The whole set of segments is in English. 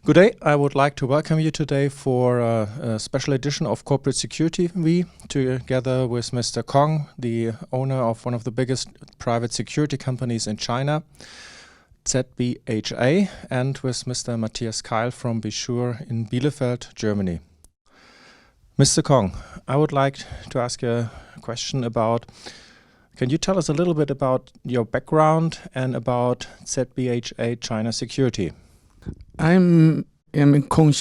Good day. I would like to welcome you today for a special edition of Corporate-Security.TV, together with Mr. Kong, the owner of one of the biggest private security companies in China, ZBHA, and with Mr. Matthias Keil from BESURE in Bielefeld, Germany. Mr. Kong, I would like to ask a question about, can you tell us a little bit about your background and about ZBHA China Security? I'm Xianming Kong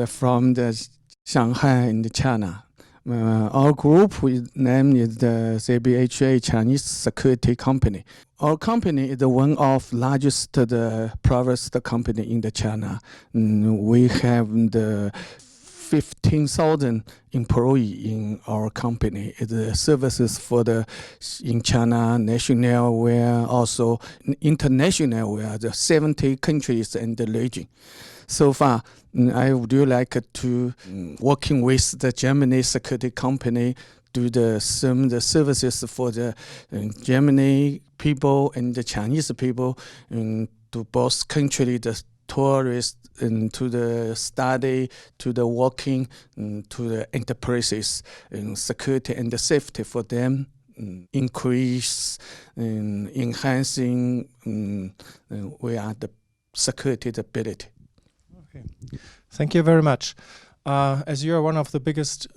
from the Shanghai in China. Our group name is the ZBHA Chinese Security Company. Our company is one of largest private company in the China. We have the 15,000 employees in our company. The services for in China, national, where also international, where the 70 countries and the region. So far, I would like to working with the Germany security company, do the services for the Germany people and the Chinese people, to both countries, the tourists, and to the study, to the working, to the enterprises, and security and the safety for them, increase, enhancing, we are the security ability. Okay. Thank you very much. As you are one of the biggest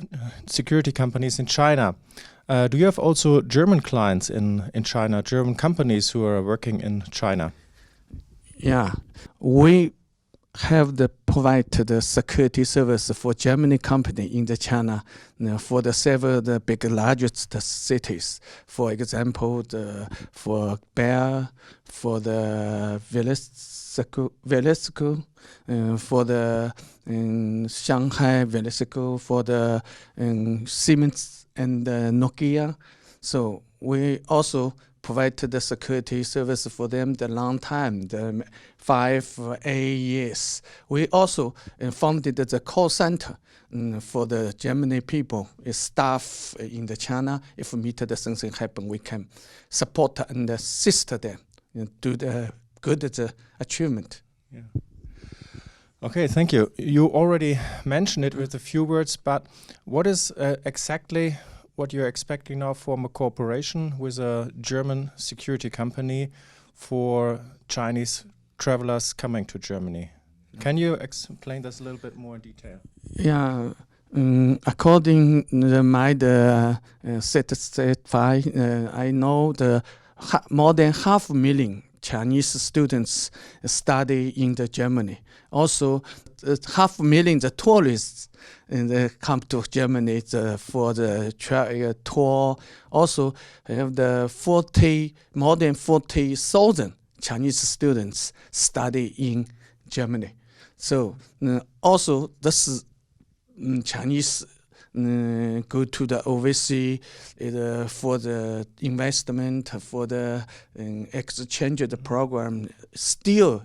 security companies in China, do you have also German clients in China, German companies who are working in China? Yeah, we have provided the security service for Germany company in the China, for the several big largest cities. For example, for Bayer, for the Bielefeld, for the Shanghai Bielefeld, for the Siemens and Nokia. So we also provided the security service for them the long time, the 5-8 years. We also founded the call center for the Germany people, staff in the China. If something happen, we can support and assist them to the good achievement. Yeah. Okay, thank you. You already mentioned it with a few words, but what is exactly what you're expecting now from a cooperation with a German security company for Chinese travelers coming to Germany? Can you explain this a little bit more in detail? Yeah, according to my certified, I know more than 500,000 Chinese students study in Germany. Also, 500,000 the tourists come to Germany for the tour. Also, have the more than 40,000 Chinese students study in Germany. So also this Chinese go to the overseas for the investment, for the exchange of the program still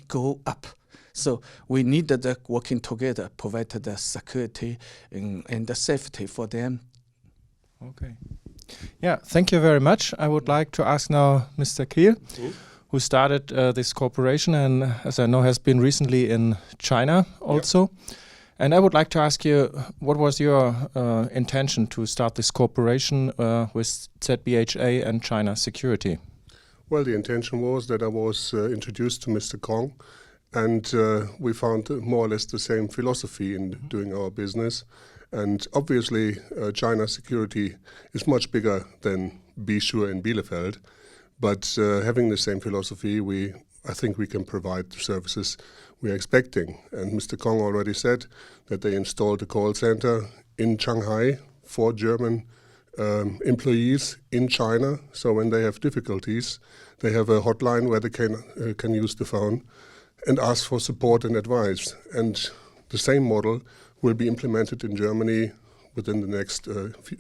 go up. So we need the working together, provide the security and the safety for them. Okay. Yeah, thank you very much. I would like to ask now Mr. Keil, who started this cooperation and, as I know, has been recently in China also. Yep. And I would like to ask you, what was your intention to start this cooperation with ZBHA and China Security? Well, the intention was that I was introduced to Mr. Kong, and we found more or less the same philosophy in doing our business. And obviously, China Security is much bigger than BESURE in Bielefeld, but having the same philosophy, I think we can provide the services we are expecting. And Mr. Kong already said that they installed a call center in Shanghai for German employees in China. So when they have difficulties, they have a hotline where they can use the phone and ask for support and advice. And the same model will be implemented in Germany within the next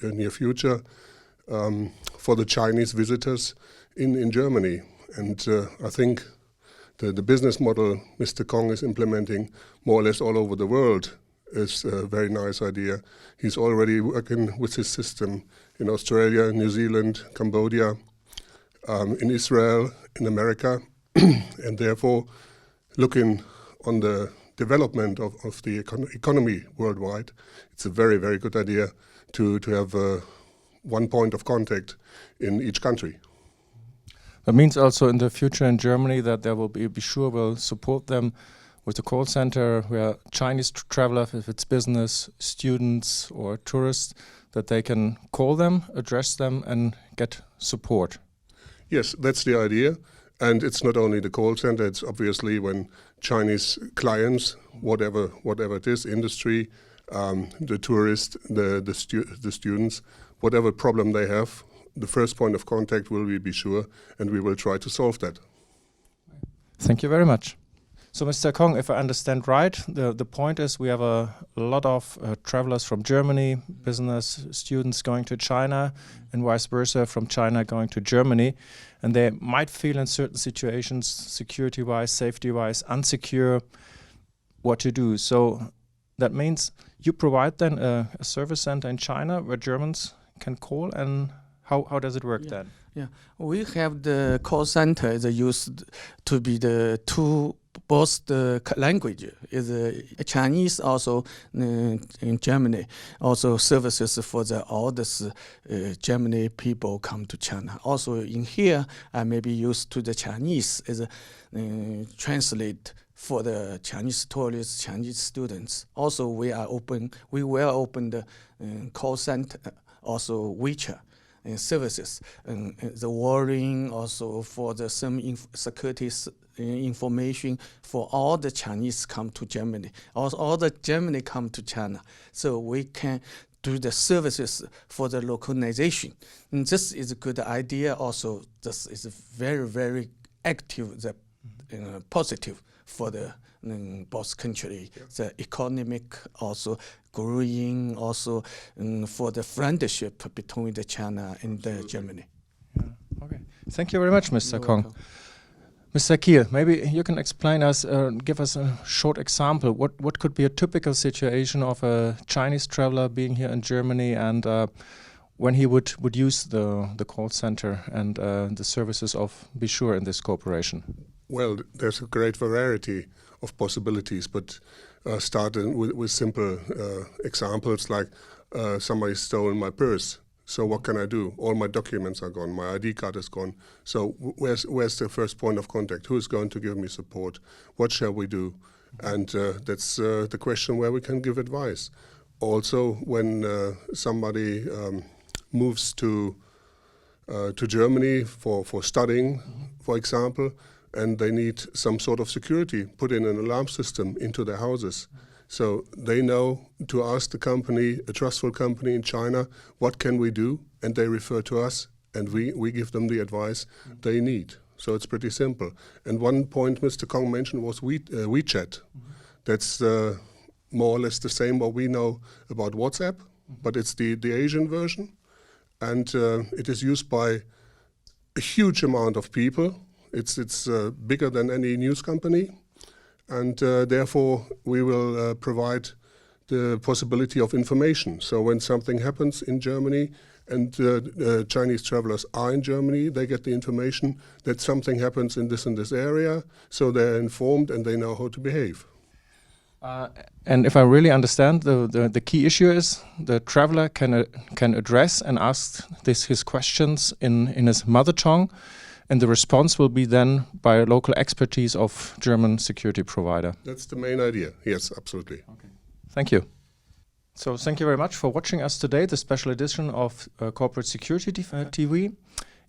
near future for the Chinese visitors in Germany. And I think the business model Mr. Kong is implementing more or less all over the world is a very nice idea. He's already working with his system in Australia, New Zealand, Cambodia, in Israel, in America, and therefore looking on the development of the economy worldwide, it's a very, very good idea to have one point of contact in each country. That means also in the future in Germany that there will be BESURE will support them with a call center where Chinese travelers, if it's business, students or tourists, that they can call them, address them and get support. Yes, that's the idea. And it's not only the call center, it's obviously when Chinese clients, whatever it is, industry, the tourists, the students, whatever problem they have, the first point of contact will be BESURE, and we will try to solve that. Thank you very much. So, Mr. Kong, if I understand right, the point is we have a lot of travelers from Germany, business students going to China, and vice versa from China going to Germany, and they might feel in certain situations, security-wise, safety-wise, unsecure, what to do. So that means you provide then a service center in China where Germans can call, and how does it work then? Yeah, we have the call center is used to be the both the language is Chinese, also in Germany, also services for all this Germany people come to China. Also in here, I may be used to the Chinese is translate for the Chinese tourists, Chinese students. Also we will open the call center, also WeChat services, and the warning also for the some security information for all the Chinese come to Germany, also all the Germany come to China. So we can do the services for the localization. And this is a good idea. Also, this is very, very active, positive for the both country. The economic also growing, also for the friendship between the China and the Germany. Yeah. Okay. Thank you very much, Mr. You're Kong. welcome. Mr. Keil, maybe you can explain us, give us a short example. What could be a typical situation of a Chinese traveler being here in Germany and when he would use the call center and the services of BESURE in this cooperation? Well, there's a great variety of possibilities, but starting with simple examples like somebody stole my purse. So what can I do? All my documents are gone. My ID card is gone. So where's the first point of contact? Who is going to give me support? What shall we do? And that's the question where we can give advice. Also, when somebody moves to Germany for studying, for example, and they need some sort of security, put in an alarm system into their houses. So they know to ask the company, a trustful company in China, what can we do? And they refer to us, and we give them the advice they need. So it's pretty simple. And one point Mr. Kong mentioned was WeChat. That's more or less the same what we know about WhatsApp, but it's the Asian version. And it is used by a huge amount of people. It's bigger than any news company. And therefore, we will provide the possibility of information. So when something happens in Germany and Chinese travelers are in Germany, they get the information that something happens in this and this area. So they're informed and they know how to behave. And if I really understand, the key issue is the traveler can address and ask his questions in his mother tongue. And the response will be then by a local expertise of German security provider. That's the main idea. Yes, absolutely. Okay. Thank you. So thank you very much for watching us today, the special edition of Corporate-Security.TV.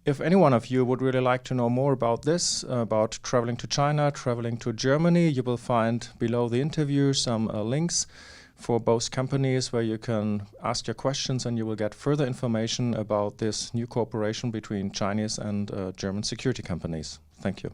If any one of you would really like to know more about this, about traveling to China, traveling to Germany, you will find below the interview some links for both companies where you can ask your questions and you will get further information about this new cooperation between Chinese and German security companies. Thank you.